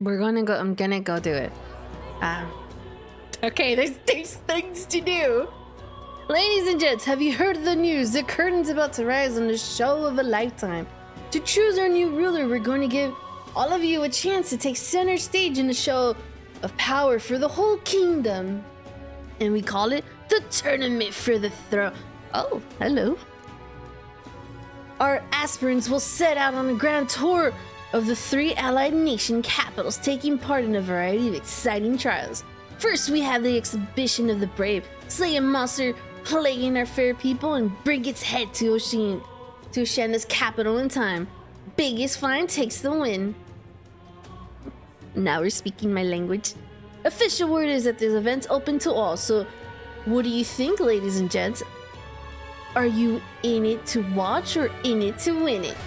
I'm gonna go do it. Okay, there's things to do. Ladies and gents, have you heard the news? The curtain's about to rise on the show of a lifetime. To choose our new ruler, we're going to give all of you a chance to take center stage in the show of power for the whole kingdom. And we call it the Tournament for the Throne. Oh, hello. Our aspirants will set out on a grand tour of the 3 allied nation capitals, taking part in a variety of exciting trials. First, we have the exhibition of the brave, slay a monster plaguing our fair people and bring its head to Oceania's capital in time. Biggest find takes the win. Now we're speaking my language. Official word is that this event's open to all, so what do you think, ladies and gents? Are you in it to watch or in it to win it?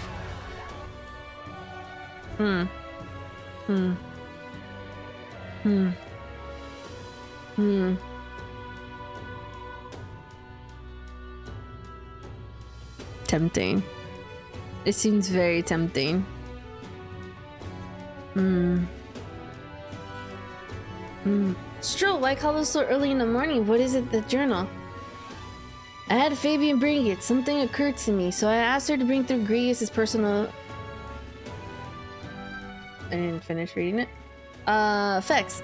Tempting. It seems very tempting. Stroll, why call us so early in the morning? What is it, the journal? I had Fabian bring it. Something occurred to me, so I asked her to bring through Grius' personal... I didn't finish reading it. Effects.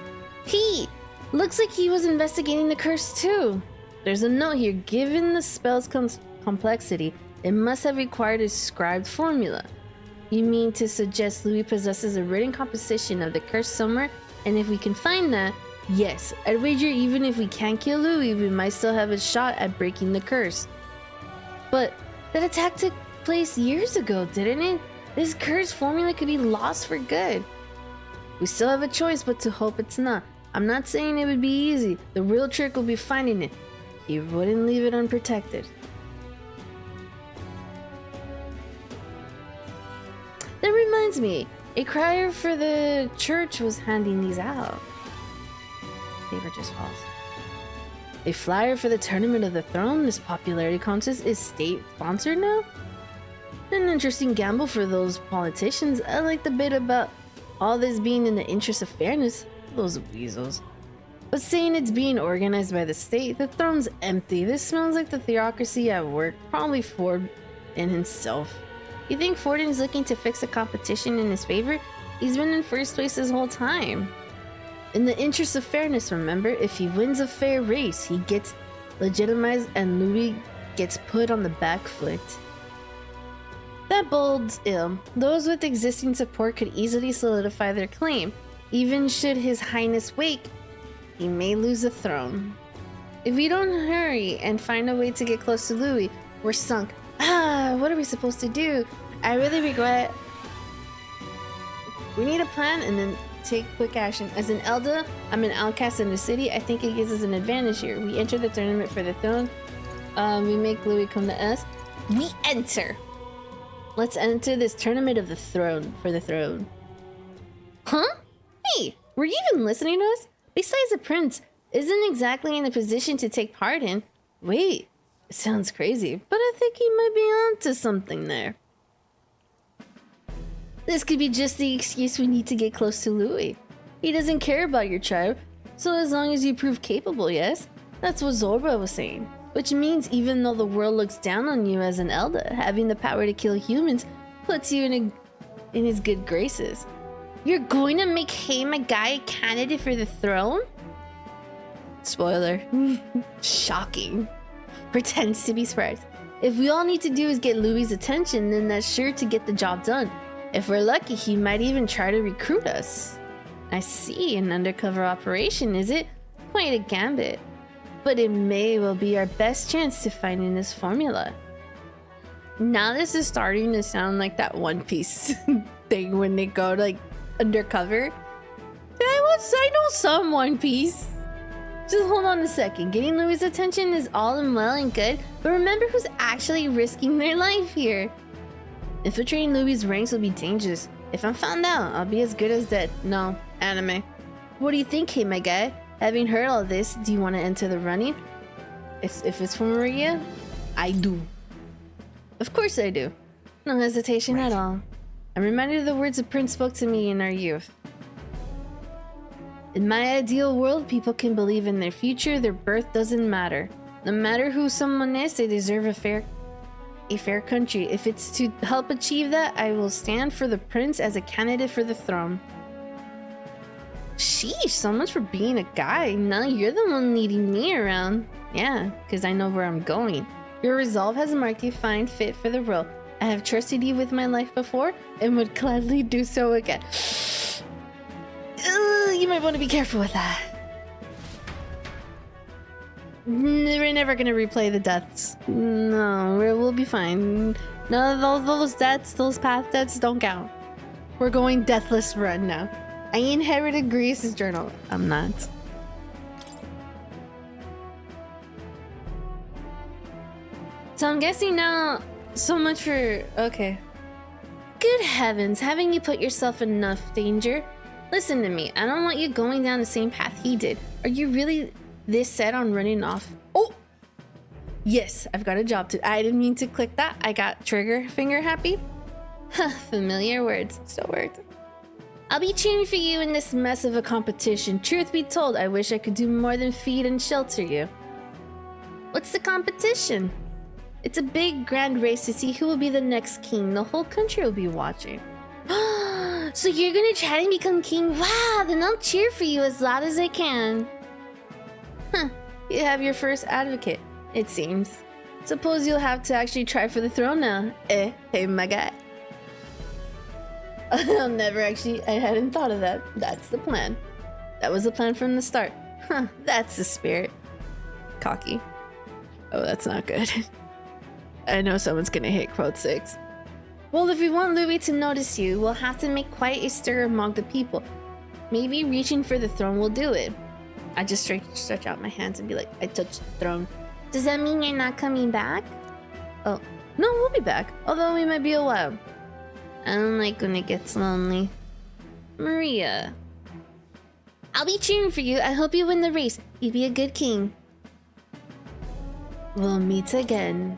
Looks like he was investigating the curse too. There's a note here. Given the spell's complexity, it must have required a scribed formula. You mean to suggest Louis possesses a written composition of the curse somewhere? And if we can find that, yes, I'd wager even if we can't kill Louis, we might still have a shot at breaking the curse. But that attack took place years ago, didn't it? This curse formula could be lost for good. We still have a choice but to hope it's not. I'm not saying it would be easy. The real trick will be finding it. He wouldn't leave it unprotected. That reminds me, a crier for the church was handing these out. Favor just falls. A flyer for the Tournament of the Throne. This popularity contest is state-sponsored now? An interesting gamble for those politicians. I like the bit about all this being in the interest of fairness. Those weasels. But saying it's being organized by the state, the throne's empty. This smells like the theocracy at work. Probably Ford and himself. You think Fortin's looking to fix the competition in his favor? He's been in first place this whole time. In the interest of fairness, remember, if he wins a fair race, he gets legitimized and Louis gets put on the back foot. That bodes ill. Those with existing support could easily solidify their claim. Even should His Highness wake, he may lose the throne. If we don't hurry and find a way to get close to Louis, we're sunk. What are we supposed to do? I really regret. We need a plan and then take quick action. As an Elder, I'm an outcast in the city. I think it gives us an advantage here. We enter the tournament for the throne. We make Louis come to us. We enter. Let's enter this tournament of the throne for the throne. Huh? Hey, were you even listening to us? Besides, the prince isn't exactly in a position to take part in. Wait, it sounds crazy, but I think he might be onto something there. This could be just the excuse we need to get close to Louis. He doesn't care about your tribe, so as long as you prove capable, yes? That's what Zorba was saying. Which means even though the world looks down on you as an elder, having the power to kill humans puts you in his good graces. You're going to make him a guy a candidate for the throne? Spoiler. Shocking. Pretends to be surprised. If we all need to do is get Louis' attention, then that's sure to get the job done. If we're lucky, he might even try to recruit us. I see, an undercover operation, is it? Quite a gambit. But it may well be our best chance to finding this formula. Now this is starting to sound like that One Piece thing when they go like undercover. I know some One Piece. Just hold on a second. Getting Louis' attention is all well and good, but remember who's actually risking their life here. Infiltrating Louis' ranks will be dangerous. If I'm found out, I'll be as good as dead. No, anime. What do you think, hey my guy? Having heard all this, do you want to enter the running? If it's for Maria, I do. Of course I do. No hesitation at all. I'm reminded of the words the prince spoke to me in our youth. In my ideal world, people can believe in their future, their birth doesn't matter. No matter who someone is, they deserve a fair country. If it's to help achieve that, I will stand for the prince as a candidate for the throne. Sheesh, so much for being a guy. Now you're the one leading me around. Yeah, because I know where I'm going. Your resolve has marked you fine fit for the role. I have trusted you with my life before and would gladly do so again. You might want to be careful with that. We're never gonna replay the deaths. No, we'll be fine. None of those deaths, those path deaths don't count. We're going deathless run now. I inherited Greece's journal. I'm not. So I'm guessing now, so much for... Okay. Good heavens, haven't you put yourself in enough danger? Listen to me, I don't want you going down the same path he did. Are you really this set on running off? Oh! Yes, I've got a job to... I didn't mean to click that. I got trigger finger happy. Huh, familiar words. So worked. I'll be cheering for you in this mess of a competition. Truth be told, I wish I could do more than feed and shelter you. What's the competition? It's a big grand race to see who will be the next king. The whole country will be watching. So you're gonna try and become king? Wow, then I'll cheer for you as loud as I can. Huh, you have your first advocate, it seems. Suppose you'll have to actually try for the throne now. Hey my guy. I'll never actually, I hadn't thought of that. That's the plan. That was the plan from the start. Huh, that's the spirit. Cocky. Oh, that's not good. I know someone's gonna hit quote 6. Well, if we want Louis to notice you, we'll have to make quite a stir among the people. Maybe reaching for the throne will do it. I just stretch out my hands and be like, I touched the throne. Does that mean you're not coming back? Oh, no, we'll be back. Although we might be a while. I don't like when it gets lonely. Maria. I'll be cheering for you. I hope you win the race. You be a good king. We'll meet again.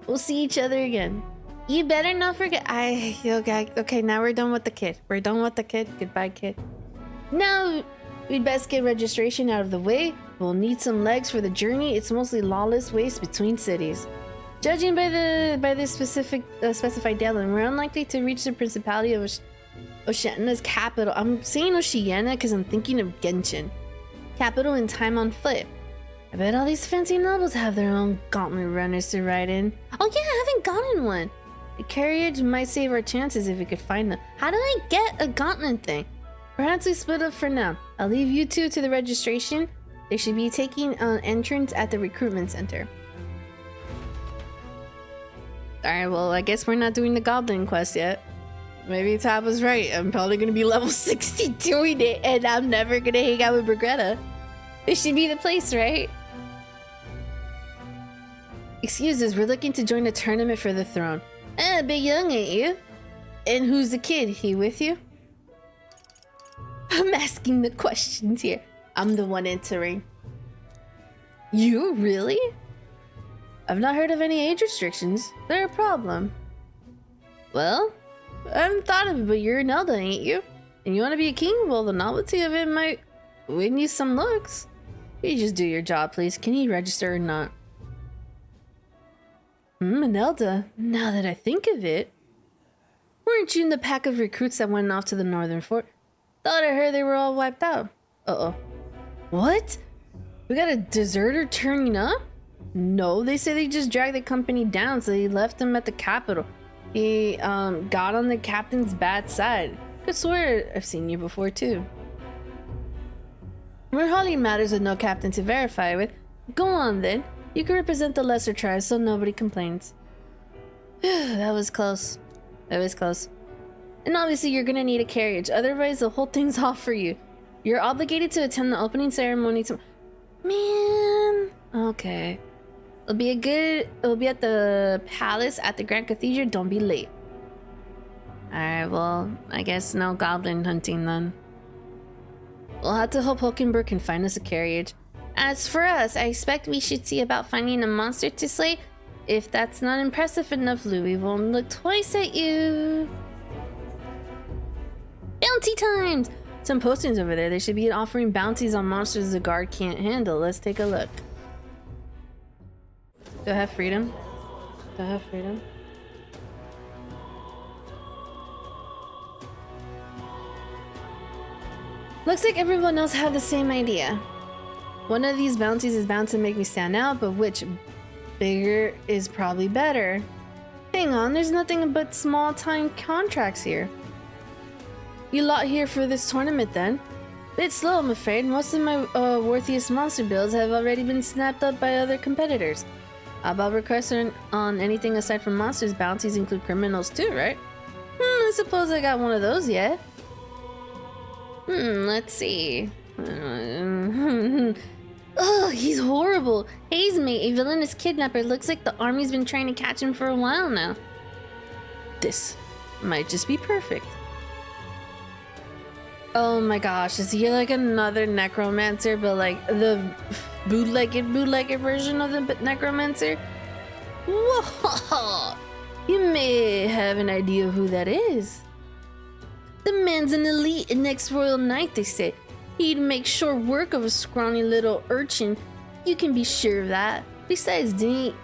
We'll see each other again. You better not forget. Okay, now we're done with the kid. We're done with the kid. Goodbye, kid. Now, we'd best get registration out of the way. We'll need some legs for the journey. It's mostly lawless waste between cities. Judging by the specified deadline, we're unlikely to reach the Principality of Oceania's capital. I'm saying Oceania because I'm thinking of Genshin. Capital in time on foot. I bet all these fancy nobles have their own gauntlet runners to ride in. Oh yeah, I haven't gotten one. A carriage might save our chances if we could find them. How do I get a gauntlet thing? Perhaps we split up for now. I'll leave you two to the registration. They should be taking an entrance at the recruitment center. Alright, well, I guess we're not doing the goblin quest yet. Maybe Tab was right. I'm probably gonna be level 60 doing it, and I'm never gonna hang out with Brigretta. This should be the place, right? Excuse us, we're looking to join a tournament for the throne. A bit young, ain't you? And who's the kid? He with you? I'm asking the questions here. I'm the one entering. You, really? I've not heard of any age restrictions. They're a problem. Well, I haven't thought of it, but you're an elder, ain't you? And you want to be a king? Well, the novelty of it might win you some looks. You just do your job, please. Can you register or not? Manelda, now that I think of it. Weren't you in the pack of recruits that went off to the northern fort? Thought I heard they were all wiped out. Uh-oh. What? We got a deserter turning up? No, they say they just dragged the company down, so they left him at the capital. He, got on the captain's bad side. Could swear I've seen you before, too. We're hardly matters with no captain to verify with. Go on, then. You can represent the lesser tribes, so nobody complains. That was close. That was close. And obviously you're gonna need a carriage, otherwise the whole thing's off for you. You're obligated to attend the opening ceremony to... Man... Okay. It'll be at the palace at the Grand Cathedral. Don't be late. Alright, well, I guess no goblin hunting then. We'll have to hope Hulkenberg can find us a carriage. As for us, I expect we should see about finding a monster to slay. If that's not impressive enough, Louis won't look twice at you. Bounty times! some postings over there. They should be offering bounties on monsters the guard can't handle. Let's take a look. Do I have freedom? Do I have freedom? Looks like everyone else had the same idea. One of these bounties is bound to make me stand out, but which bigger is probably better? Hang on, there's nothing but small-time contracts here. You lot here for this tournament then? Bit slow, I'm afraid. Most of my worthiest monster builds have already been snapped up by other competitors. How about requests on anything aside from monsters? Bounties include criminals too, right? I suppose I got one of those yet. Let's see. Ugh, he's horrible. Haze mate, a villainous kidnapper. Looks like the army's been trying to catch him for a while now. This might just be perfect. Oh my gosh, is he like another necromancer, but like the bootlegged version of the necromancer? Whoa! You may have an idea of who that is. The man's an elite next royal knight, they say. He'd make short work of a scrawny little urchin. You can be sure of that. Besides, didn't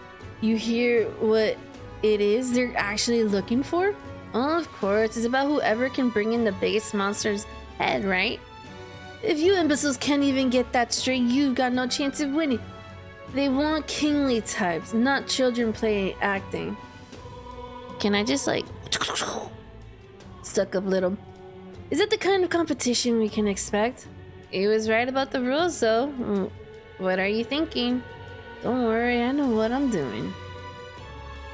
you hear what it is they're actually looking for? Oh, of course, it's about whoever can bring in the biggest monster's head, right? If you imbeciles can't even get that straight, you've got no chance of winning. They want kingly types, not children playing acting. Can I just like stuck up little? Is it the kind of competition we can expect? He was right about the rules though. What are you thinking? Don't worry, I know what I'm doing.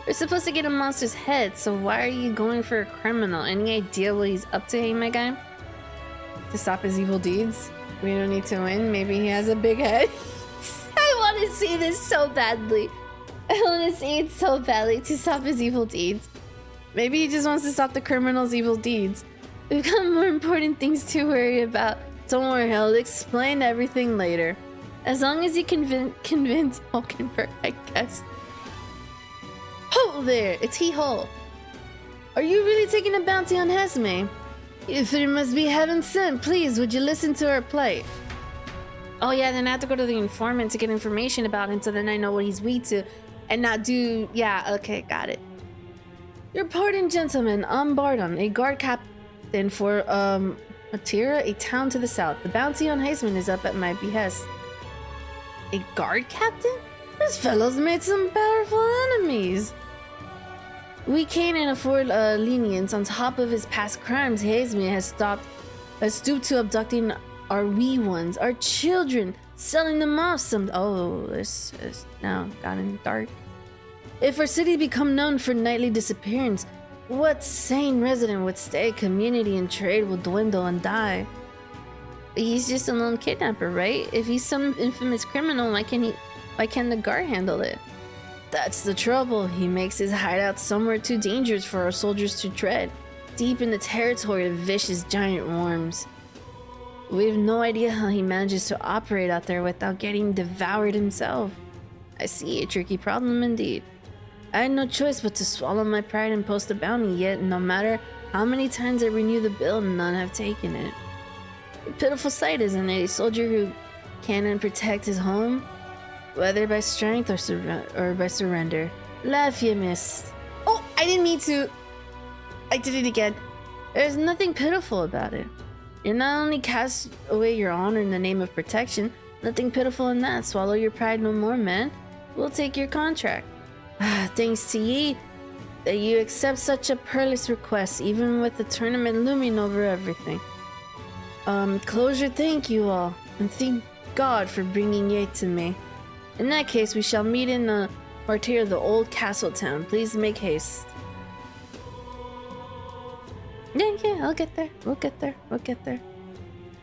We're supposed to get a monster's head, so why are you going for a criminal? Any idea what he's up to, hey my guy? To stop his evil deeds? We don't need to win, maybe he has a big head. I want to see this so badly. I want to see it so badly, to stop his evil deeds. Maybe he just wants to stop the criminal's evil deeds. We've got more important things to worry about. Don't worry, I'll explain everything later. As long as you convince Hulkenberg, I guess. Ho there! It's He-Ho! Are you really taking a bounty on Hesme? If it must be heaven sent, please, would you listen to our plight? Oh yeah, then I have to go to the informant to get information about him so then I know what he's weak to and not do... Yeah, okay, got it. Your pardon, gentlemen, I'm Bardon, a guard captain for, Matira, a town to the south. The bounty on Heisman is up at my behest. A guard captain? This fellow's made some powerful enemies. We can't afford lenience. On top of his past crimes, Heisman has stooped to abducting our wee ones, our children, selling them off Oh, this is now gotten dark. If our city become known for nightly disappearance, what sane resident would stay? Community and trade will dwindle and die. He's just a lone kidnapper, right? If he's some infamous criminal, why can't the guard handle it? That's the trouble. He makes his hideout somewhere too dangerous for our soldiers to tread, deep in the territory of vicious giant worms. We have no idea how he manages to operate out there without getting devoured himself. I see a tricky problem indeed. I had no choice but to swallow my pride and post a bounty, yet no matter how many times I renew the bill, none have taken it. A pitiful sight, isn't it? A soldier who can't protect his home, whether by strength or by surrender. Laugh, you missed. Oh, I didn't mean to. I did it again. There's nothing pitiful about it. You not only cast away your honor in the name of protection, nothing pitiful in that. Swallow your pride no more, man. We'll take your contract. Thanks to ye that you accept such a perilous request, even with the tournament looming over everything. Closure, thank you all, and thank God for bringing ye to me. In that case, we shall meet in the quartier of the old castle town. Please make haste. Yeah, I'll get there. We'll get there.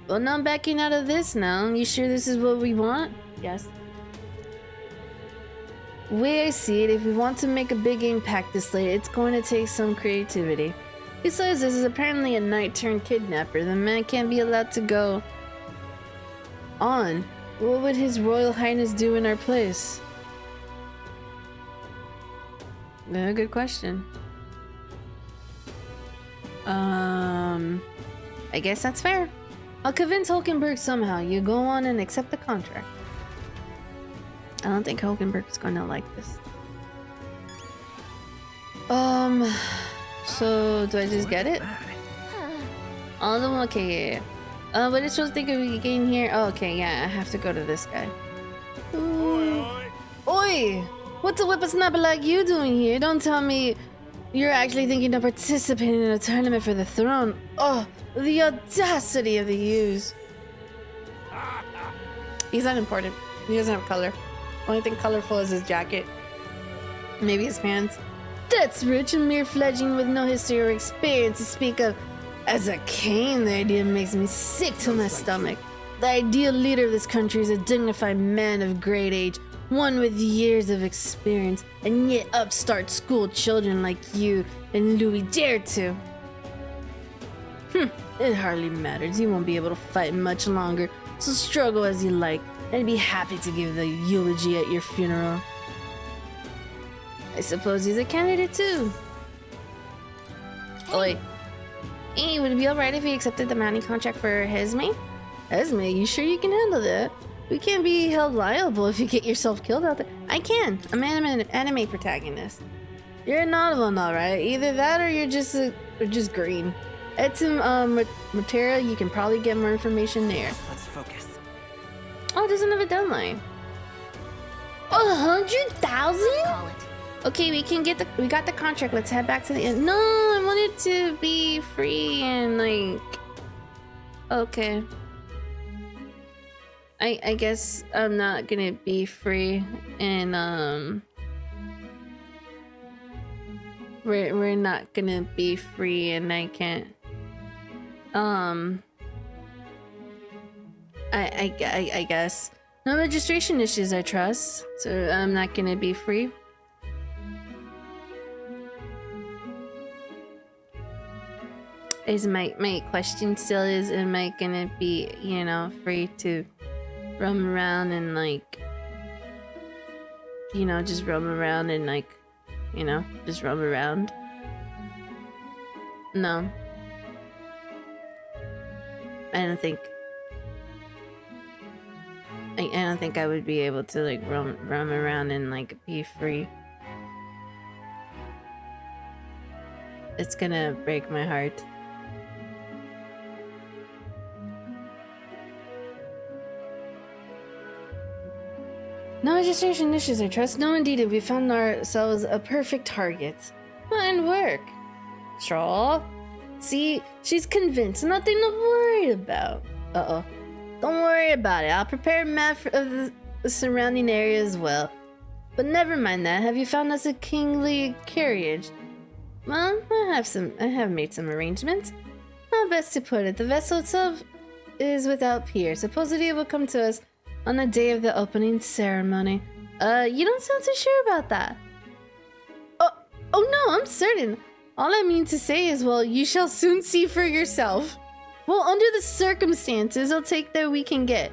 Well, now I'm backing out of this now. You sure this is what we want? Yes. Way I see it, if we want to make a big impact this late, it's going to take some creativity. Besides, this is apparently a knight-turned-kidnapper. The man can't be allowed to go on. What would His Royal Highness do in our place? Good question. I guess that's fair. I'll convince Hulkenberg somehow. You go on and accept the contract. I don't think Hulkenberg's gonna like this. So do I just get it? Oh, okay, yeah. But it's supposed to think of a game here. Oh, okay, yeah, I have to go to this guy. Ooh. Oi! What's a whippersnapper like you doing here? Don't tell me you're actually thinking of participating in a tournament for the throne. Oh, the audacity of the youths. He's unimportant. He doesn't have color. Only thing colorful is his jacket. Maybe his pants. That's rich, a mere fledgling with no history or experience to speak of. As a king, the idea makes me sick to my stomach. The ideal leader of this country is a dignified man of great age, one with years of experience, and yet upstart school children like you and Louis dare to. It hardly matters. You won't be able to fight much longer, so struggle as you like. I'd be happy to give the eulogy at your funeral. I suppose he's a candidate too. Oi. Hey, would it be alright if we accepted the mounting contract for Hesme? Hesme, you sure you can handle that? We can't be held liable if you get yourself killed out there. I can. I'm an anime protagonist. You're not one, alright. Either that or you're just green. Add some material, you can probably get more information there. Let's focus. Oh, it doesn't have a deadline. 100,000? Okay, we got the contract. Let's head back to the end. No, I wanted to be free and like. Okay. I guess I'm not gonna be free, and we're not gonna be free, and I can't. I guess no registration issues. I trust, so I'm not gonna be free. Is my question still is, am I gonna be, you know, free to roam around and like, you know, just roam around and like, you know, just roam around? No. I don't think I would be able to like roam around and like be free. It's gonna break my heart. No registration issues, I trust. No, indeed, we found ourselves a perfect target. Fine work. Stroll. See, she's convinced. Nothing to worry about. Uh-oh. Don't worry about it. I'll prepare a map of the surrounding area as well. But never mind that. Have you found us a kingly carriage? Well, I have made some arrangements. How best to put it? The vessel itself is without pier. Supposedly it will come to us on the day of the opening ceremony. You don't sound too sure about that. Oh no, I'm certain. All I mean to say is, well, you shall soon see for yourself. Well, under the circumstances, I'll take that we can get.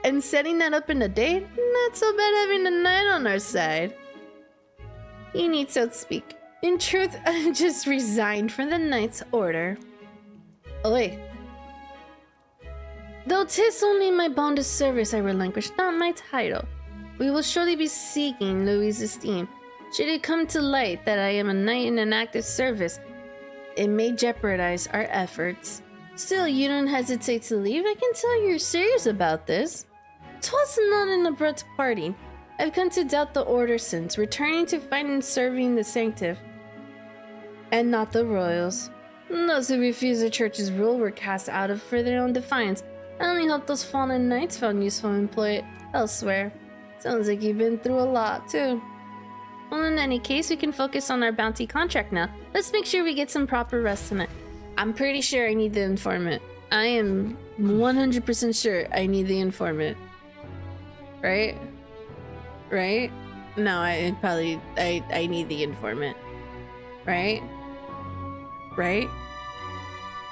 And setting that up in a day, not so bad having a night on our side. You need so to speak. In truth, I just resigned from the knight's order. Oh wait. Though 'tis only my bond of service I relinquish, not my title. We will surely be seeking Louis' esteem. Should it come to light that I am a knight in an active service, it may jeopardize our efforts. Still, you don't hesitate to leave. I can tell you're serious about this. 'Twas not an abrupt parting. I've come to doubt the order since, returning to find and serving the sanctive, and not the royals. Those who refuse the church's rule were cast out of for their own defiance. I only hope those fallen knights found useful employment elsewhere. Sounds like you've been through a lot, too. Well, in any case, we can focus on our bounty contract now. Let's make sure we get some proper rest tonight. I'm pretty sure I need the informant. I am 100% sure I need the informant. Right? Right? No, I need the informant. Right? Right?